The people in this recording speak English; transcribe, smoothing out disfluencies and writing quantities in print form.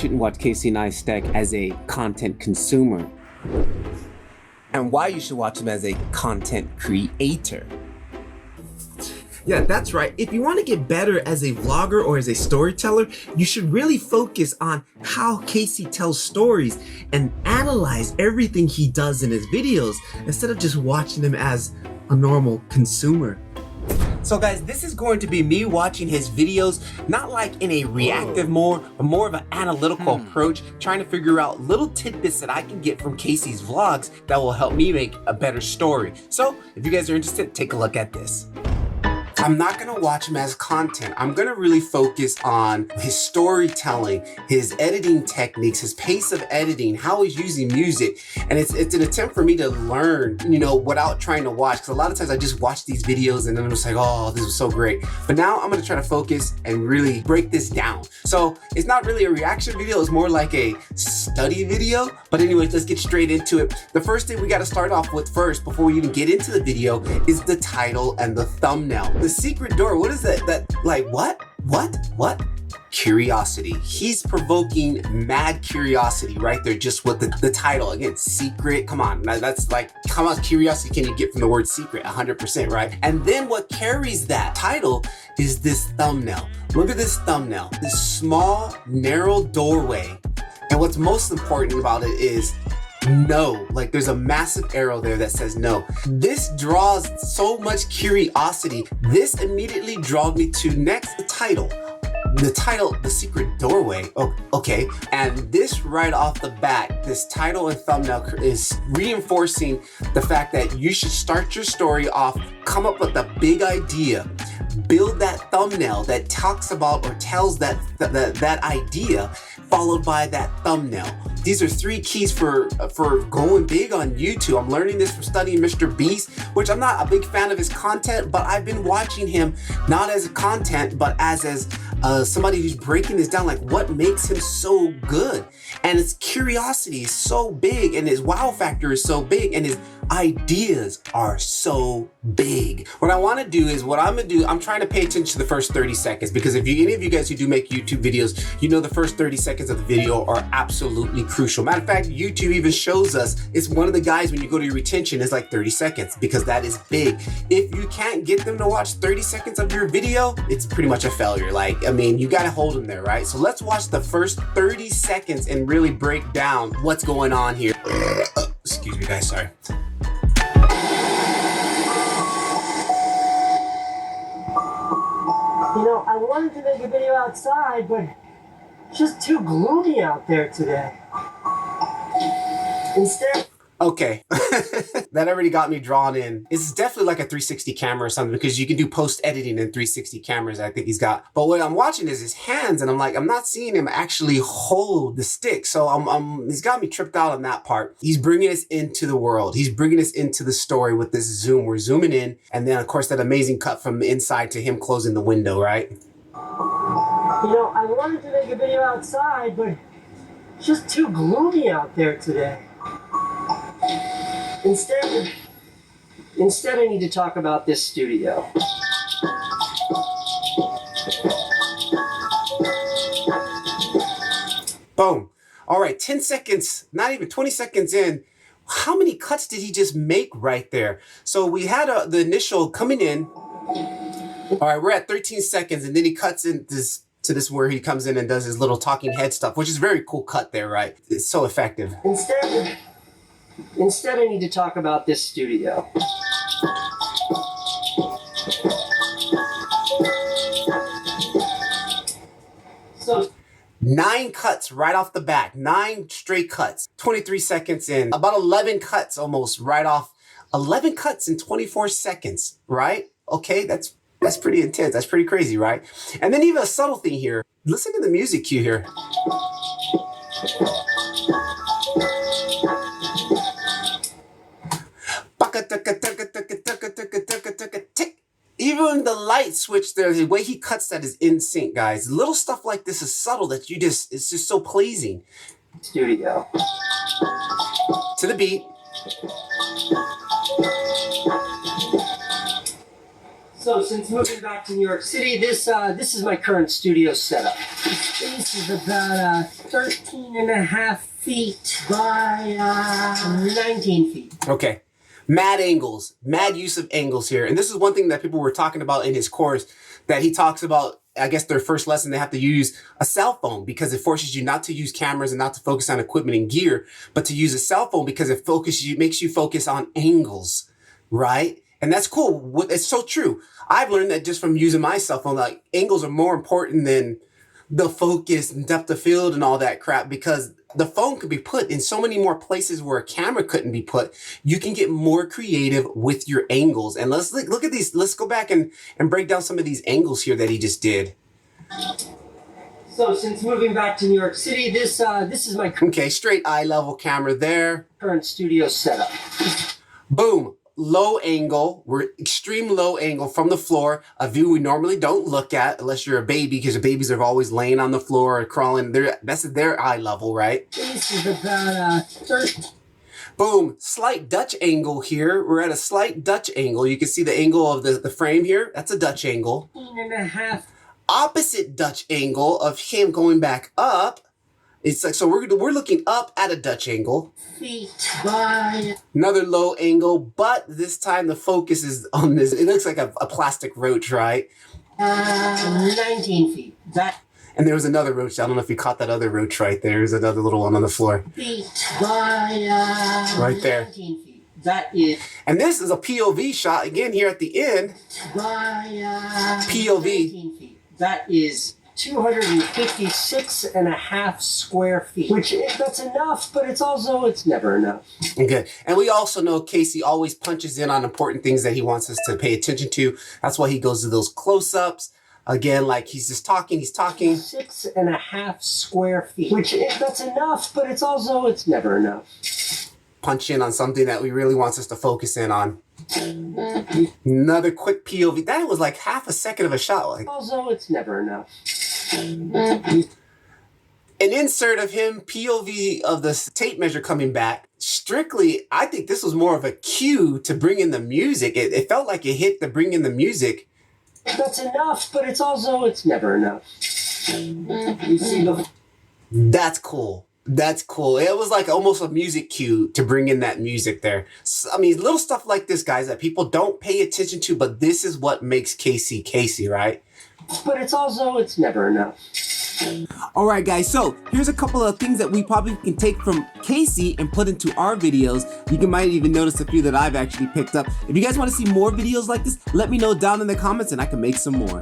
shouldn't watch Casey Neistat as a content consumer, and why you should watch him as a content creator. Yeah, that's right. If you want to get better as a vlogger or as a storyteller, you should really focus on how Casey tells stories and analyze everything he does in his videos instead of just watching him as a normal consumer. So guys, this is going to be me watching his videos, not like in a reactive mode, but more of an analytical approach, trying to figure out little tidbits that I can get from Casey's vlogs that will help me make a better story. So if you guys are interested, take a look at this. I'm not gonna watch him as content. I'm gonna really focus on his storytelling, his editing techniques, his pace of editing, how he's using music. And it's an attempt for me to learn, you know, without trying to watch. Because a lot of times I just watch these videos and then I'm just like, oh, this is so great. But now I'm gonna try to focus and really break this down. So it's not really a reaction video, it's more like a study video. But anyways, let's get straight into it. The first thing we gotta start off with first, before we even get into the video, is the title and the thumbnail. The secret door, what is that? Like, what? Curiosity. He's provoking mad curiosity right there just with the title. Again, secret, come on. Now that's like, how much curiosity can you get from the word secret? 100%, right? And then what carries that title is this thumbnail. Look at this thumbnail, this small, narrow doorway. And what's most important about it is no, like there's a massive arrow there that says no. This draws so much curiosity. This immediately draws me to next, the title. The title, The Secret Doorway. Oh, okay. And this right off the bat, this title and thumbnail is reinforcing the fact that you should start your story off, come up with a big idea, build that thumbnail that talks about or tells that idea, followed by that thumbnail. These are 3 keys for going big on YouTube. I'm learning this from studying Mr. Beast, which I'm not a big fan of his content, but I've been watching him not as a content, but as somebody who's breaking this down, like what makes him so good. And his curiosity is so big, and his wow factor is so big, and his ideas are so big. What I want to do is, I'm trying to pay attention to the first 30 seconds, because if any of you guys who do make YouTube videos, you know the first 30 seconds of the video are absolutely crucial. Matter of fact, YouTube even shows us, it's one of the guys when you go to your retention is like 30 seconds, because that is big. If you can't get them to watch 30 seconds of your video, it's pretty much a failure. Like, I mean, you got to hold them there, right? So let's watch the first 30 seconds and really break down what's going on here. Excuse me guys, sorry. You know, I wanted to make a video outside, but it's just too gloomy out there today. Instead... Okay, that already got me drawn in. It's definitely like a 360 camera or something, because you can do post-editing in 360 cameras, I think he's got. But what I'm watching is his hands, and I'm like, I'm not seeing him actually hold the stick. So he's got me tripped out on that part. He's bringing us into the world. He's bringing us into the story with this zoom. We're zooming in, and then of course that amazing cut from inside to him closing the window, right? You know, I wanted to make a video outside, but it's just too gloomy out there today. Instead, I need to talk about this studio. Boom. All right, 10 seconds, not even 20 seconds in. How many cuts did he just make right there? So we had the initial coming in. All right, we're at 13 seconds, and then he cuts in to this where he comes in and does his little talking head stuff, which is a very cool cut there, right? It's so effective. Instead, I need to talk about this studio. So 9 cuts right off the bat, 9 straight cuts, 23 seconds in, about 11 cuts almost right off, 11 cuts in 24 seconds, right? Okay, that's pretty intense. That's pretty crazy, right? And then even a subtle thing here. Listen to the music cue here. Even the light switch there, the way he cuts that is in sync, guys. Little stuff like this is subtle that it's just so pleasing. Studio. To the beat. So since moving back to New York City, this is my current studio setup. The space is about 13 and a half feet by 19 feet. Okay. Mad angles, mad use of angles here. And this is one thing that people were talking about in his course, that he talks about. I guess their first lesson, they have to use a cell phone because it forces you not to use cameras and not to focus on equipment and gear, but to use a cell phone because it makes you focus on angles, right? And that's cool. It's so true. I've learned that just from using my cell phone, like angles are more important than the focus and depth of field and all that crap, because the phone could be put in so many more places where a camera couldn't be put. You can get more creative with your angles. And let's look at these. Let's go back and break down some of these angles here that he just did. So since moving back to New York City, this is my Okay, straight eye level camera there. current studio setup. Boom. Low angle. We're extreme low angle from the floor. A view we normally don't look at unless you're a baby, because the babies are always laying on the floor or crawling. That's their eye level, right? This is about 13. Boom. Slight Dutch angle here. We're at a slight Dutch angle. You can see the angle of the frame here. That's a Dutch angle. 13 and a half. Opposite Dutch angle of him going back up. It's like, so we're looking up at a Dutch angle. Feet by Another low angle, but this time the focus is on this. It looks like a plastic roach, right? 19 feet. That And there was another roach. I don't know if you caught that other roach right there. There's another little one on the floor. feet by Right there. 19 feet. That is And this is a POV shot again here at the end. by POV. 19 feet. That is 256 and a half square feet. Which, that's enough, but it's never enough. Okay. And we also know Casey always punches in on important things that he wants us to pay attention to. That's why he goes to those close-ups. Again, like he's talking. 6 and a half square feet. Which, that's enough, but it's never enough. Punch in on something that we really wants us to focus in on. Another quick POV. That was like half a second of a shot. Like, It's never enough. an insert of him, POV of the tape measure coming back. Strictly, I think this was more of a cue to bring in the music. It felt like it hit to bring in the music. That's enough, but it's never enough. You see the That's cool. That's cool. It was like almost a music cue to bring in that music there. I mean, little stuff like this, guys, that people don't pay attention to, but this is what makes Casey, right? but it's never enough. All right, guys, so here's a couple of things that we probably can take from Casey and put into our videos. Might even notice a few that I've actually picked up. If you guys want to see more videos like this, let me know down in the comments and I can make some more.